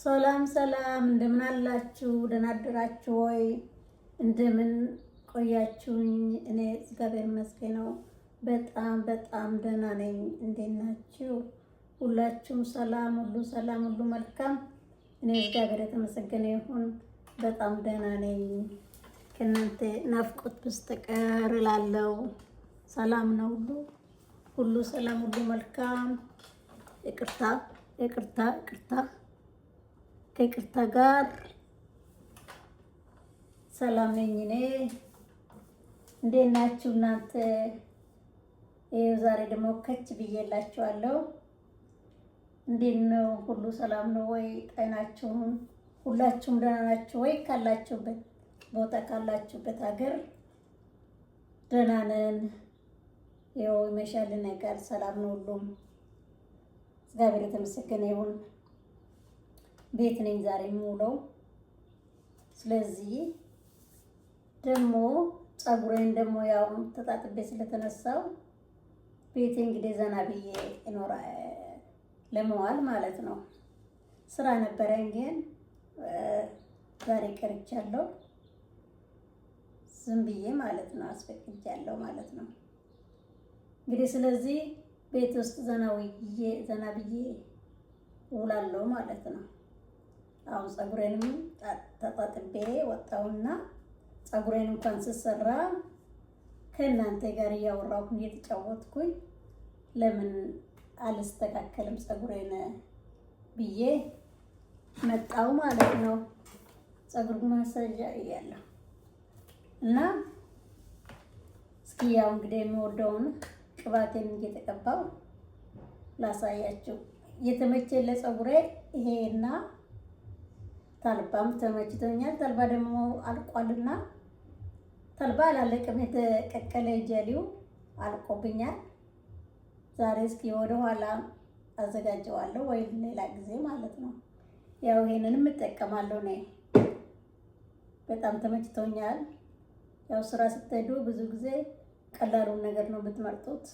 ሰላም ሰላም፣ እንደምን አላችሁ? ደህና አደራችሁ ወይ? እንደምን ቆያችሁኝ? እኔ እግዚአብሔር ይመስገን በጣም በጣም ደህና ነኝ። እንዴት ናችሁ? ሁላችሁም ሰላም፣ ሁሉ መልካም። እኔ እግዚአብሔር የተመሰገነ ይሁን በጣም ደህና ነኝ። ከእናንተ ናፍቆት በስተቀር እላለሁ። ሰላም ነው ሁሉ ሰላም፣ ሁሉ መልካም። ይቅርታ ከይቅርታ ጋር ሰላም ነኝ እኔ። እንዴት ናችሁ እናንተ? ይኸው ዛሬ ደግሞ ከች ብዬላችኋለሁ። እንዴት ነው? ሁሉ ሰላም ነው ወይ? ጤናችሁን ሁላችሁም ደህና ናችሁ ወይ? ካላችሁበት ቦታ ካላችሁበት ሀገር ደህና ነን። ይኸው ይመሻል ነገር ሰላም ነው ሁሉም። እግዚአብሔር የተመሰገነ ይሁን። ቤት ነኝ ዛሬ የምውለው። ስለዚህ ደግሞ ፀጉሬን ደግሞ ያው ተጣጥቤ ስለተነሳው ቤቴ እንግዲህ ዘና ብዬ ለመዋል ማለት ነው። ስራ ነበረኝ ግን ዛሬ ቀርቻለሁ። ዝም ብዬ ማለት ነው አስፈቅጃለሁ ማለት ነው። እንግዲህ ስለዚህ ቤት ውስጥ ዘና ብዬ እውላለሁ ማለት ነው። አሁን ፀጉሬንም ተጣጥቤ ወጣውና ፀጉሬን እንኳን ስሰራ ከእናንተ ጋር እያወራሁ እየተጫወትኩኝ ለምን አልስተካከልም ፀጉሬን ብዬ መጣው ማለት ነው። ፀጉር ማሳጃ እያለሁ እና እስኪ ያው እንግዲህ የምወደውን ቅባቴን እየተቀባው ላሳያችሁ። የተመቸኝ ለፀጉሬ ይሄና ተልባም ተመችቶኛል። ተልባ ደግሞ አልቋልና ተልባ አላለቅም። የተቀቀለ ጀሊው አልቆብኛል። ዛሬ እስኪ ወደ ኋላ አዘጋጀዋለሁ ወይ ሌላ ጊዜ ማለት ነው። ያው ይሄንንም እጠቀማለሁ እኔ በጣም ተመችቶኛል። ያው ስራ ስትሄዱ ብዙ ጊዜ ቀላሉን ነገር ነው የምትመርጡት።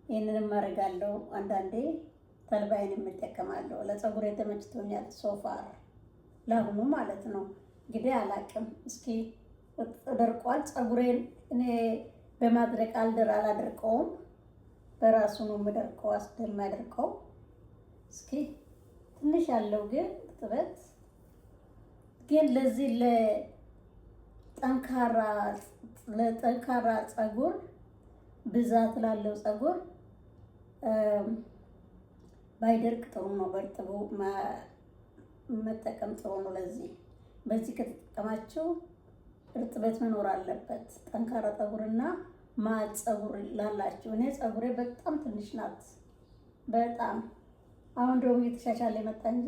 ይሄንንም አደርጋለሁ አንዳንዴ። ተልባዬን እጠቀማለሁ። ለፀጉሬ ተመችቶኛል ሶፋር ለአሁኑ ማለት ነው። እንግዲህ አላቅም እስኪ ደርቋል ፀጉሬን። እኔ በማድረቅ አላደርቀውም፣ በራሱ ነው የምደርቀው አስደማደርቀው። እስኪ ትንሽ ያለው ግን እርጥበት ግን ለዚህ ለጠንካራ ፀጉር ብዛት ላለው ፀጉር ባይደርቅ ጥሩ ነው። በርጥቡ መጠቀም ጥሩ ነው። በዚህ ከተጠቀማችሁ እርጥበት መኖር አለበት። ጠንካራ ፀጉርና ማጥ ፀጉር ላላችሁ። እኔ ፀጉሬ በጣም ትንሽ ናት። በጣም አሁን ደግሞ እየተሻሻለ የመጣ እንጂ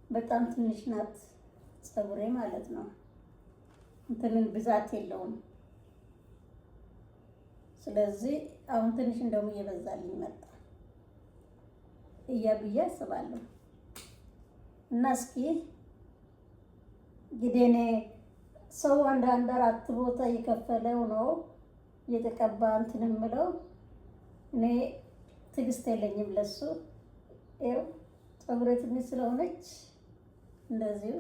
በጣም ትንሽ ናት ፀጉሬ ማለት ነው። እንትንን ብዛት የለውም። ስለዚህ አሁን ትንሽ እንደውም እየበዛልኝ መጣ ብዬ አስባለሁ። እና እስኪ እንግዲህ እኔ ሰው አንድ አራት ቦታ እየከፈለው ነው እየተቀባ እንትን የምለው። እኔ ትዕግስት የለኝም ለሱ። ይኸው ፀጉሬ ትንሽ ስለሆነች እንደዚሁ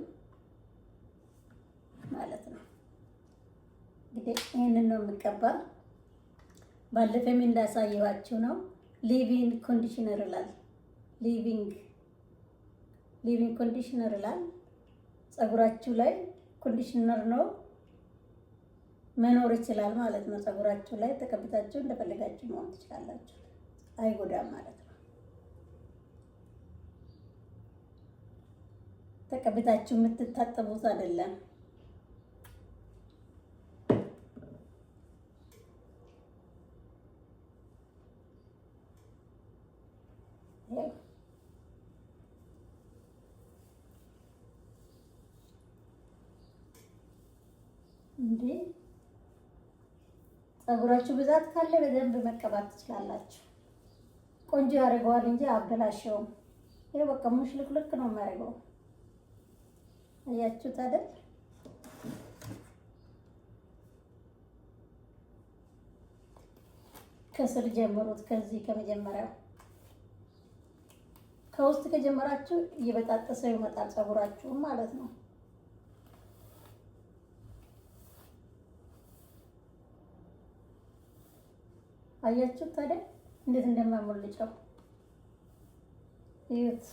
ማለት ነው። እንግዲህ ይሄንን ነው የምቀባ። ባለፈም እንዳሳየኋችሁ ነው ሊቪንግ ኮንዲሽነር ይላል። ሊቪንግ ኮንዲሽነር ይላል። ፀጉራችሁ ላይ ኮንዲሽነር ነው መኖር ይችላል ማለት ነው። ፀጉራችሁ ላይ ተቀብታችሁ እንደፈለጋችሁ መሆን ትችላላችሁ። አይጎዳም ማለት ነው። ተቀብታችሁ የምትታጠቡት አይደለም። እንዴ ፀጉራችሁ ብዛት ካለ በደንብ መቀባት ትችላላችሁ። ቆንጆ ያደርገዋል እንጂ አበላሸውም። ይሄ በቃ ሙሽልክልክ ነው የሚያደርገው። አያችሁት አይደል? ከስር ጀምሩት። ከዚህ ከመጀመሪያው ከውስጥ ከጀመራችሁ እየበጣጠሰው ይመጣል ፀጉራችሁ ማለት ነው። አያችሁ ታዲያ እንዴት እንደማሞልጨው እዩት።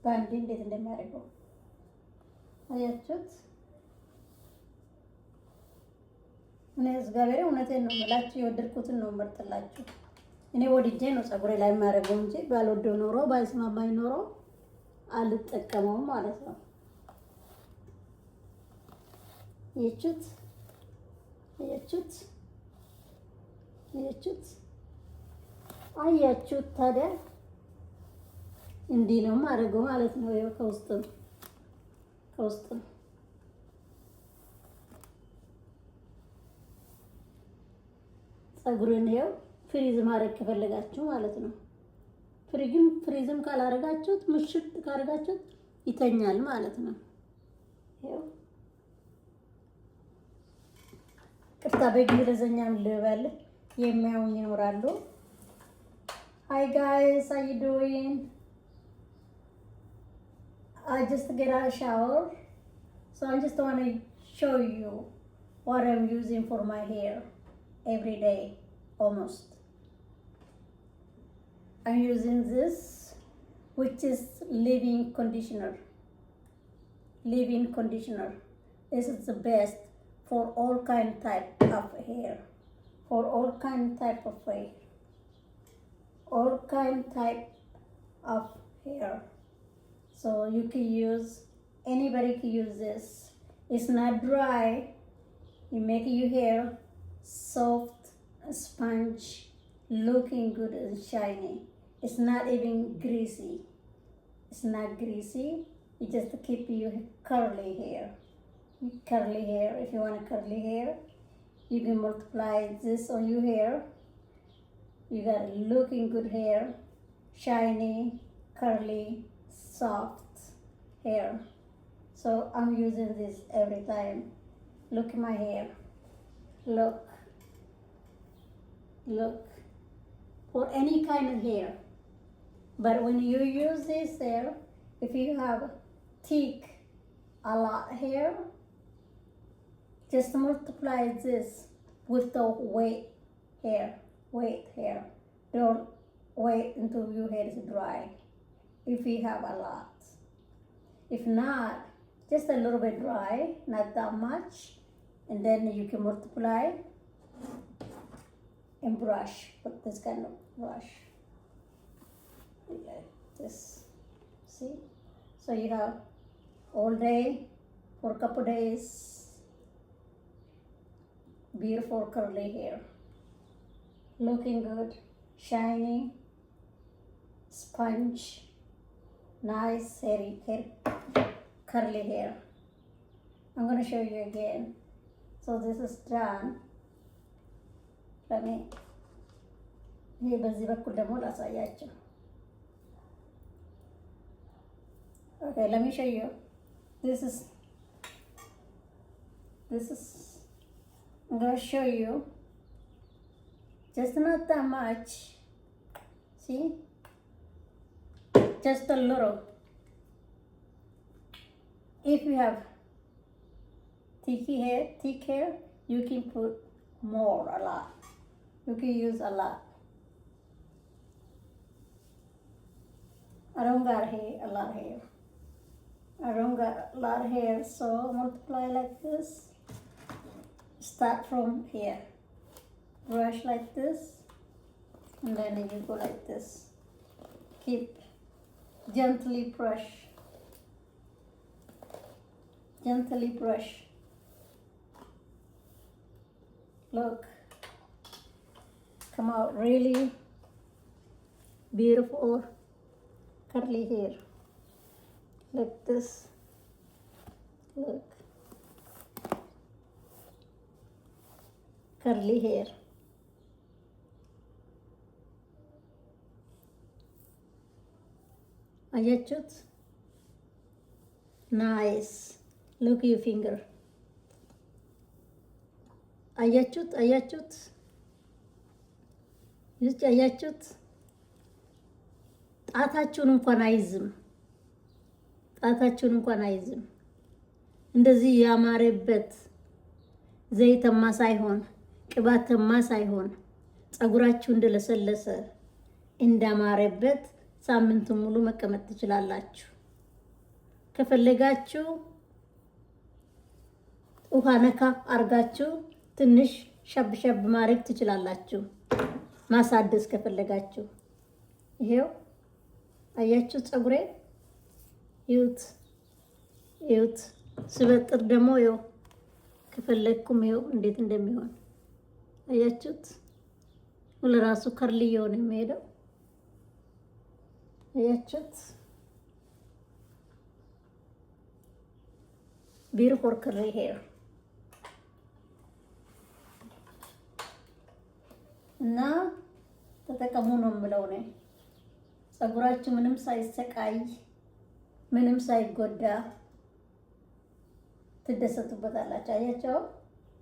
ባንዴ እንዴት እንደሚያደርገው አያችሁት? እኔ እግዚአብሔር እውነቴን ነው የምላችሁ፣ የወደድኩትን ነው መርጥላችሁ። እኔ ወድጄ ነው ፀጉሬ ላይ የማደርገው እንጂ ባልወደው ኖሮ ባይስማማኝ ኖሮ አልጠቀመውም ማለት ነው። አያችሁት? አያችሁት? አያችሁት? አያችሁት? ታዲያ እንዲህ ነው የማደርገው ማለት ነው። ይኸው ከውስጥም ፀጉርን ይኸው ፍሪዝ ማድረግ ከፈለጋችሁ ማለት ነው። ፍሪዝም ካላረጋችሁት ምሽት ካረጋችሁት ይተኛል ማለት ነው። ይኸው ቅርታ በእንግሊዘኛም ልበል የሚያዩኝ ይኖራሉ። Hi guys, how you doing? I just get out of shower, so I just want to show you what I'm using for my hair every day, almost. I'm using this, which is leave-in conditioner. Leave-in conditioner. This is the best for all kind type of hair, for all kind type of hair. All kind type of hair, so you can use, anybody can use this. It's not dry. You make your hair soft, sponge, looking good and shiny. It's not even greasy. It's not greasy. You just keep your curly hair. Curly hair. If you want a curly hair, you can multiply this on your hair. You got looking good hair, shiny, curly, soft hair. So I'm using this every time. Look at my hair. Look. For any kind of hair. But when you use this hair, if you have thick, a lot hair, just multiply this with the wet hair. Don't wait until your hair is dry if you have a lot. If not, just a little bit dry, not that much, and then you can multiply and brush with this kind of brush like this. See? So you have all day for a couple days beautiful curly hair. Looking good, shiny, sponge, nice hairy hair, curly hair. I'm going to show you again. So this is done. Let me, ይሄ በዚህ በኩል ደግሞ ላሳያችሁ። Okay, let me show you. This is I'm going to show you. Just not that much. See? Just a little. If you have thick hair, you can put more, a lot. You can use a lot. I don't got a lot of hair. I don't got a lot of hair, so multiply like this. Start from here. Brush like this, and then you go like this. Keep gently brush. Look, come out really beautiful curly hair. Like this. Look, curly hair. አያችሁት? ናይስ ሉክ ዩ ፊንገር። አያችሁት? ጣታችሁን እንኳን አይዝም። ጣታችሁን እንኳን አይዝም። እንደዚህ ያማረበት ዘይተማ ሳይሆን ቅባተማ ሳይሆን ፀጉራችሁ እንደለሰለሰ እንዳማረበት ሳምንቱን ሙሉ መቀመጥ ትችላላችሁ። ከፈለጋችሁ ውሃ ነካ አርጋችሁ ትንሽ ሸብ ማድረግ ትችላላችሁ። ማሳደስ ከፈለጋችሁ ይሄው አያችሁ ፀጉሬ ይሁት ስበጥር ደግሞ ይኸው ከፈለኩም ይኸው እንዴት እንደሚሆን አያችሁት። ሁሉ ራሱ ከርልየው ነው የሚሄደው። አያችሁት። ቢዩቲፉል ከርሊ ሄር እና ተጠቀሙ ነው የምለው ነው። ፀጉራችሁ ምንም ሳይሰቃይ ምንም ሳይጎዳ ትደሰቱበታላችሁ። አያቸው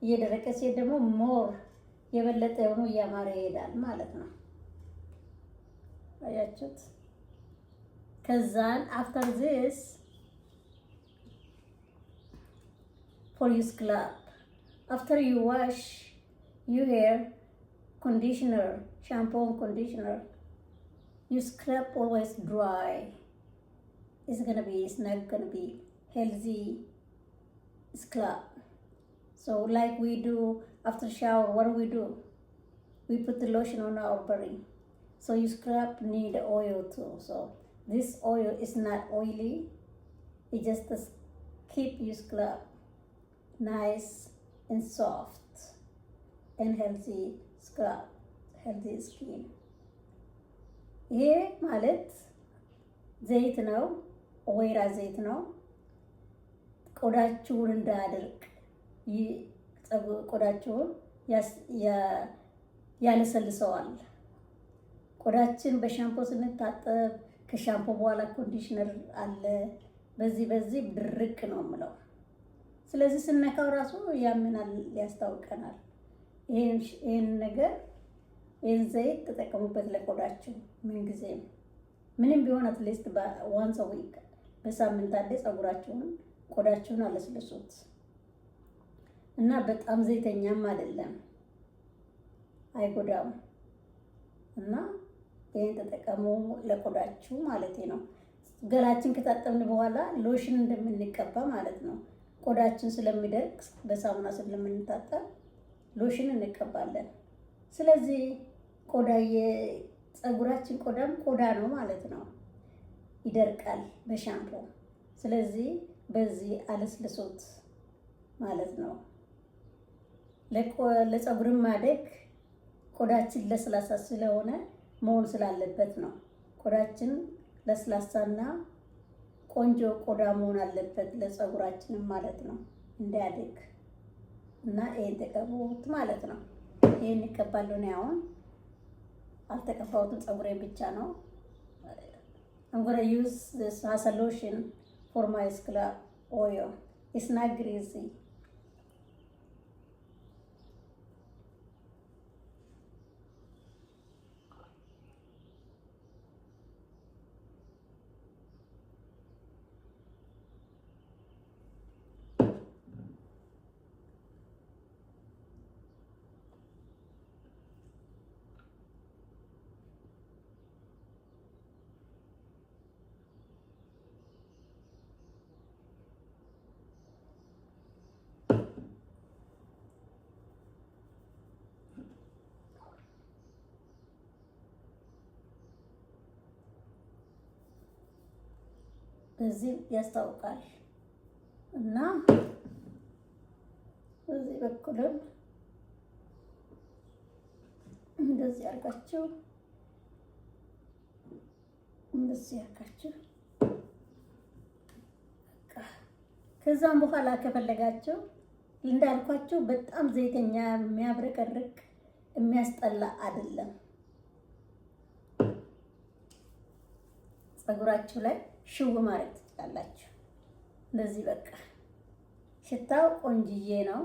እየደረቀ ሲሄድ ደግሞ ሞር የበለጠ የሆኑ እያማረ ይሄዳል ማለት ነው። አያችሁት። ከዛን after this for your scalp, after you wash your hair, conditioner, shampoo and conditioner, your scalp always dry. It's not gonna be healthy scalp. So like we do after shower, what do? We put the lotion on our body. So your scalp need oil too. So this oil is not oily. It just keep your scalp nice and soft and healthy scalp, healthy skin. ይሄ ማለት ዘይት ነው፣ ወይራ ዘይት ነው። ቆዳችሁን እንዳያደርቅ ቆዳችሁን ያለሰልሰዋል። ቆዳችን በሻምፖ ስንታጠብ ከሻምፖ በኋላ ኮንዲሽነር አለ። በዚህ ድርቅ ነው የምለው። ስለዚህ ስነካው ራሱ ያምናል፣ ያስታውቀናል። ይሄን ነገር ይሄን ዘይት ተጠቀሙበት ለቆዳችሁ። ምን ጊዜም ምንም ቢሆን አትሊስት በዋንስ ዊክ በሳምንት አንዴ ቆዳችሁን አለስልሱት እና በጣም ዘይተኛም አይደለም፣ አይጎዳም። እና ይሄን ተጠቀሙ ለቆዳችሁ ማለት ነው። ገላችን ከታጠብን በኋላ ሎሽን እንደምንቀባ ማለት ነው። ቆዳችን ስለሚደርቅ በሳሙና ስለምንታጠብ ሎሽን እንቀባለን። ስለዚህ ፀጉራችን ቆዳም ቆዳ ነው ማለት ነው፣ ይደርቃል በሻምፖ። ስለዚህ በዚህ አለስልሶት ማለት ነው። ለፀጉርም ማደግ ቆዳችን ለስላሳ ስለሆነ መሆን ስላለበት ነው። ቆዳችን ለስላሳና ቆንጆ ቆዳ መሆን አለበት ለፀጉራችንም ማለት ነው እንዲያድግ። እና ይሄን ተቀቡት ማለት ነው። ይሄን ይቀባሉ ነው። አሁን አልተቀባሁትም፣ ፀጉሬን ብቻ ነው። I'm going to use this as a lotion for my scalp oil. It's not greasy. በዚህ ያስታውቃል። እና በዚህ በኩልም እንደዚህ አድርጋችሁ ከዛም በኋላ ከፈለጋችሁ እንዳልኳችሁ በጣም ዘይተኛ የሚያብረቀርቅ የሚያስጠላ አይደለም። ፀጉራችሁ ላይ ሽው ማድረግ ትችላላችሁ። እንደዚህ በቃ ሽታው ቆንጅዬ ነው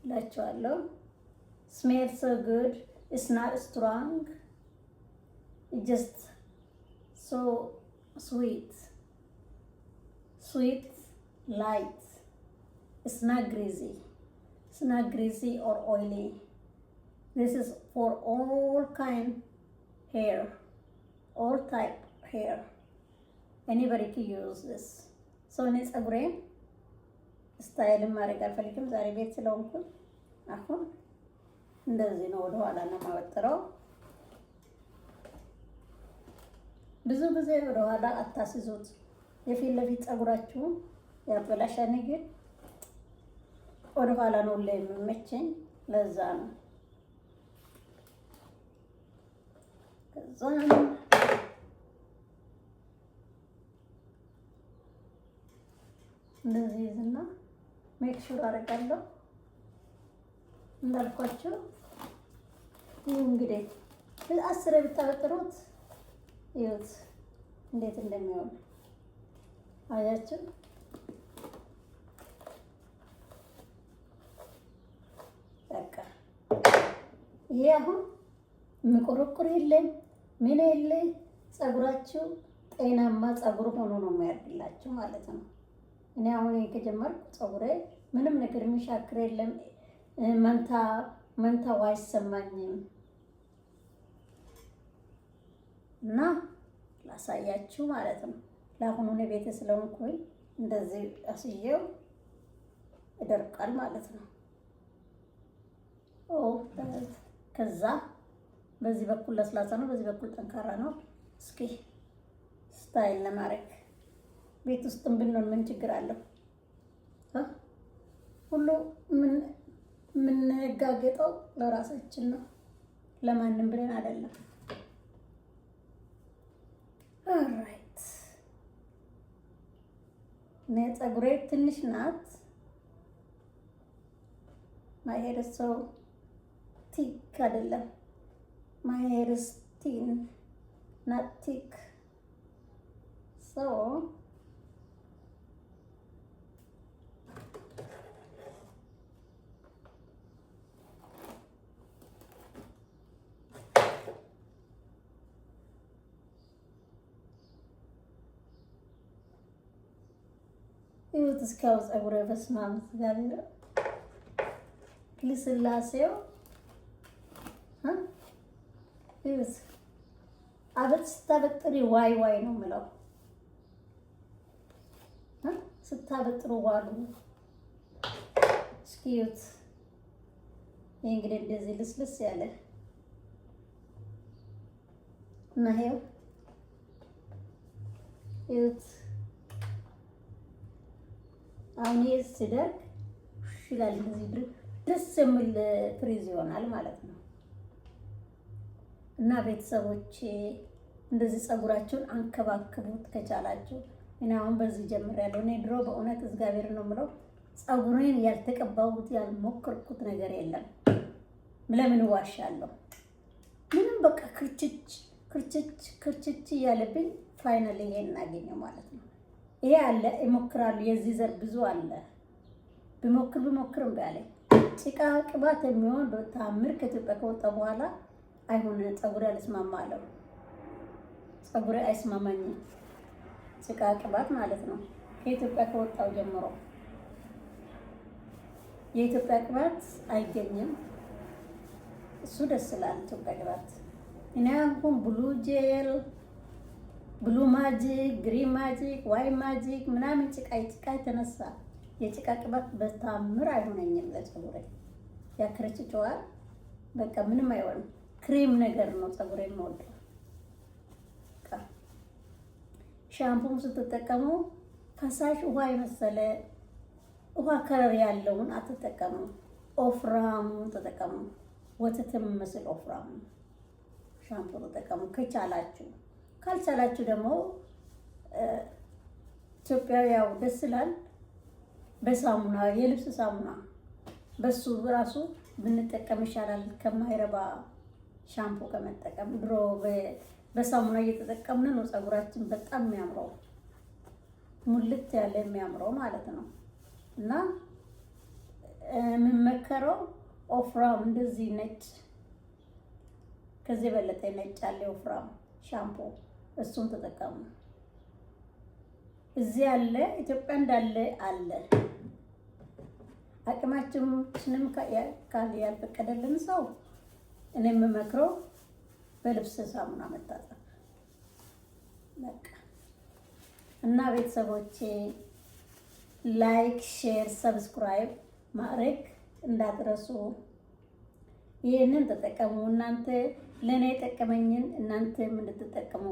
እላችኋለሁ። ስሜል ሶ ጉድ ኢትስ ናት ስትሮንግ It's just so sweet, light. It's not greasy or oily. This is for all kind hair, all type hair. Anybody can use this. So እኔ ፀጉሬን ስታይል ማድረግ አልፈልግም ዛሬ ቤት ስለሆንኩኝ አሁን እንደዚህ ነው ወደ ኋላ ነው የማወጥረው። ብዙ ጊዜ ወደ ኋላ አታስይዙት። የፊት ለፊት ፀጉራችሁን ያበላሻል። ግን ወደ ኋላ ነው ላይ የሚመቸኝ ለዛ ነው። ከዛ እንደዚህ ይዝና ሜክ ሹር አደርጋለሁ እንዳልኳችሁ። ይህ እንግዲህ አስሬ ብታበጥሩት ይኸውት እንዴት እንደሚሆን አያችሁ። በቃ ይሄ አሁን የሚቆረቁር የለም ምን የለም። ፀጉራችሁ ጤናማ ፀጉር ሆኖ ነው የሚያድላችሁ ማለት ነው። እኔ አሁን ከጀመርኩ ፀጉሬ ምንም ነገር የሚሻክር የለም። መንታው አይሰማኝም። እና ላሳያችሁ ማለት ነው። ለአሁኑ እኔ ቤት ስለሆንኩኝ እንደዚህ አስየው ይደርቃል ማለት ነው። ከዛ በዚህ በኩል ለስላሳ ነው፣ በዚህ በኩል ጠንካራ ነው። እስኪ ስታይል ለማድረግ ቤት ውስጥም ብንሆን ምን ችግር አለው? ሁሉ የምንጋገጠው ለራሳችን ነው፣ ለማንም ብለን አይደለም። ኦልራይት እኔ ፀጉሬ ትንሽ ናት። ማይ ሄር ኢዝ ሶ ቲክ አይደለም። ማይ ሄር ኢዝ ቲን ናት ቲክ ሶ ይሁት እስካው ፀጉሬ በስመ አብ እግዚአብሔር ልስላሴው ይሁት አበት ስታበጥሪ ዋይ ነው የምለው። ስታበጥሩ ዋሉ እስኪ ይሁት። ይሄ እንግዲህ እንደዚህ ልስልስ ያለ እና ይሁት አሁን ሲደርቅ ይላል እንደዚህ ደስ የሚል ፍሪዝ ይሆናል ማለት ነው። እና ቤተሰቦቼ እንደዚህ ፀጉራችሁን አንከባክቡት ከቻላችሁ። እኔ አሁን በዚህ ጀምሬያለሁ። እኔ ድሮ በእውነት እግዚአብሔር ነው የምለው ፀጉሬን ያልተቀባሁት ያልሞከርኩት ነገር የለም። ለምን ዋሻለሁ? ምንም በቃ ክርችች እያለብኝ ፋይናሊ ይሄን እናገኘው ማለት ነው። ይሄ አለ ይሞክራሉ። የዚህ ዘር ብዙ አለ። ቢሞክር እምቢ አለኝ። ጭቃ ቅባት የሚሆን በታምር ከኢትዮጵያ ከወጣ በኋላ አይሆን ፀጉሬ አልስማማ አለው። ፀጉሬ አይስማማኝም። ጭቃ ቅባት ማለት ነው። ከኢትዮጵያ ከወጣው ጀምሮ የኢትዮጵያ ቅባት አይገኝም። እሱ ደስ ይላል ኢትዮጵያ ቅባት። እኔ አሁን ብሉ ጄል፣ ብሉ ማጂክ፣ ግሪን ማጂክ፣ ዋይ ማጂክ ምናምን ጭቃ የተነሳ የጭቃ ቅባት በታምር አይሆነኝም ለፀጉሬ። ያክረችቸዋል። በቃ ምንም አይሆንም። ክሬም ነገር ነው ፀጉሬ የምወደው። ሻምፑም ስትጠቀሙ ፈሳሽ ውሃ የመሰለ ውሃ ከለር ያለውን አትጠቀሙ። ኦፍራሙን ተጠቀሙ። ወተት የሚመስል ኦፍራም ሻምፑ ተጠቀሙ ከቻላችሁ። ካልቻላችሁ ደግሞ ኢትዮጵያዊ ያው ደስ ይላል። በሳሙና የልብስ ሳሙና በሱ ራሱ ብንጠቀም ይሻላል ከማይረባ ሻምፑ ከመጠቀም። ድሮ በሳሙና እየተጠቀምን ነው ፀጉራችን በጣም የሚያምረው ሙልት ያለ የሚያምረው ማለት ነው። እና የምመከረው ኦፍራም እንደዚህ ነጭ ከዚህ በለጠ ነጭ አለ ኦፍራም ሻምፖ እሱን ተጠቀሙ። እዚህ አለ፣ ኢትዮጵያ እንዳለ አለ። አቅማችንም ካለ ያልፈቀደልን ሰው እኔ የምመክረው በልብስ ሳሙና መታጠብ በቃ። እና ቤተሰቦቼ ላይክ፣ ሼር፣ ሰብስክራይብ ማድረግ እንዳትረሱ። ይህንን ተጠቀሙ። እናንተ ለእኔ የጠቀመኝን እናንተም እንድትጠቀሙ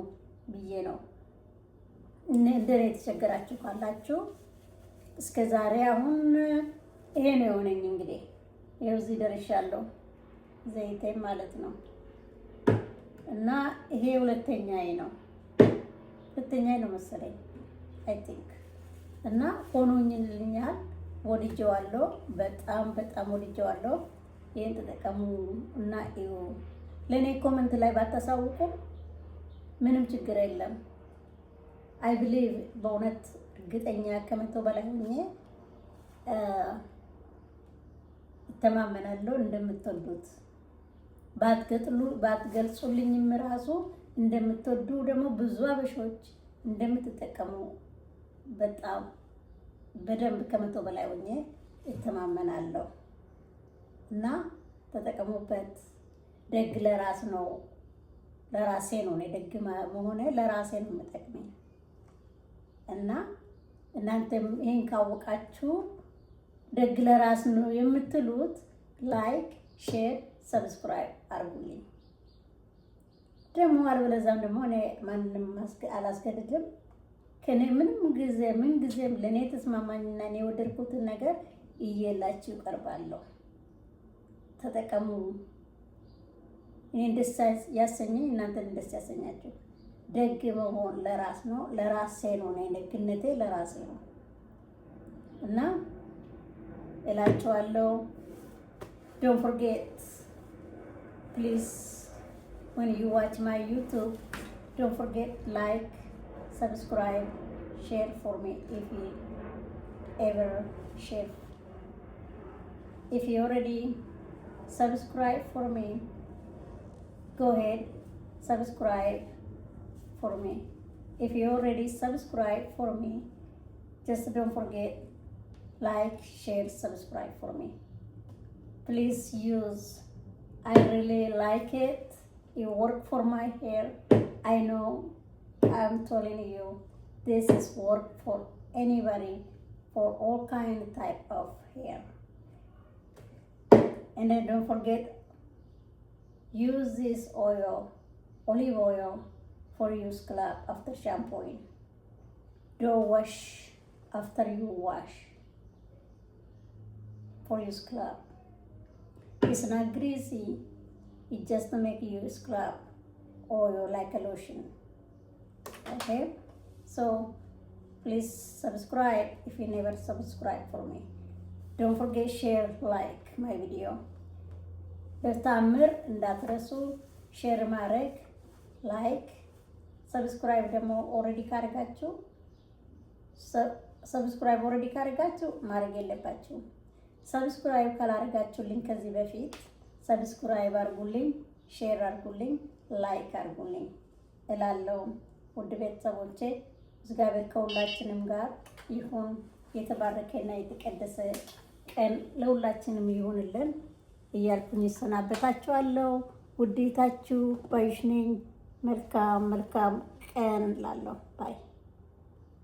ብዬ ነው። እንደኔ የተቸገራችሁ ካላችሁ እስከ ዛሬ አሁን ይሄ ነው የሆነኝ። እንግዲህ ይኸው እዚህ ደርሻለሁ፣ ዘይቴም ማለት ነው። እና ይሄ ሁለተኛዬ ነው መሰለኝ አይ ቲንክ። እና ሆኖኝልኛል፣ ወድጄዋለሁ፣ በጣም ወድጄዋለሁ። ይሄን ተጠቀሙ እና እዩ። ለኔ ኮሜንት ላይ ባታሳውቁም ምንም ችግር የለም። አይ ብሊቭ በእውነት እርግጠኛ ከመቶ በላይ ሆኜ እተማመናለሁ እንደምትወዱት። ባትገልጹልኝም ራሱ እንደምትወዱ ደግሞ ብዙ አበሾች እንደምትጠቀሙ በጣም በደንብ ከመቶ በላይ ሆኜ እተማመናለሁ። እና ተጠቀሙበት። ደግ ለራስ ነው፣ ለራሴ ነው። እኔ ደግ መሆኔ ለራሴ ነው የምጠቅመኝ። እና እናንተም ይሄን ካወቃችሁ ደግ ለራስ ነው የምትሉት ላይክ፣ ሼር፣ ሰብስክራይብ አድርጉልኝ። ደግሞ አልበለዚያም ደግሞ እኔ ማንንም አላስገድድም። ከኔ ምን ጊዜም ለኔ ተስማማኝና እኔ የወደድኩትን ነገር እየላችሁ እቀርባለሁ። ተጠቀሙ። እኔን ደስ ያሰኘኝ እናንተን ደስ ያሰኛችሁ። ደግ መሆን ለራስ ነው፣ ለራሴ ነው። እኔ ደግነቴ ለራሴ ነው እና እላችኋለሁ። don't forget please when you watch my YouTube, don't forget like, subscribe, share for me if you ever share. If you already subscribe for me, go ahead, subscribe for me. If you already subscribe for me, just don't forget like, share, subscribe for me. Please use. I really like it. It work for my hair. I know. I'm telling you, this is work for anybody, for all kind type of hair. And then don't forget, use this oil, olive oil, for your scalp after shampooing. Don't wash after you wash for your scalp. It's not greasy. It just make your scalp oil like a lotion. Okay? So please subscribe if you never subscribe for me. Don't forget share, like my video. በታምር እንዳትረሱ ሼር ማድረግ፣ ላይክ፣ ሰብስክራይብ ደግሞ ኦልሬዲ ካረጋችሁ ማድረግ የለባችሁም። ሰብስክራይብ ካላረጋችሁልኝ ከዚህ በፊት ሰብስክራይብ አድርጉልኝ፣ ሼር አድርጉልኝ፣ ላይክ አድርጉልኝ እላለሁ። ውድ ቤተሰቦቼ እግዚአብሔር ከሁላችንም ጋር ይሁን። የተባረከና የተቀደሰ ቀን ለሁላችንም ይሁንልን እያልኩኝ እሰናበታችኋለሁ። ውዴታችሁ ባይሽ ነኝ። መልካም ቀን ላለሁ ባይ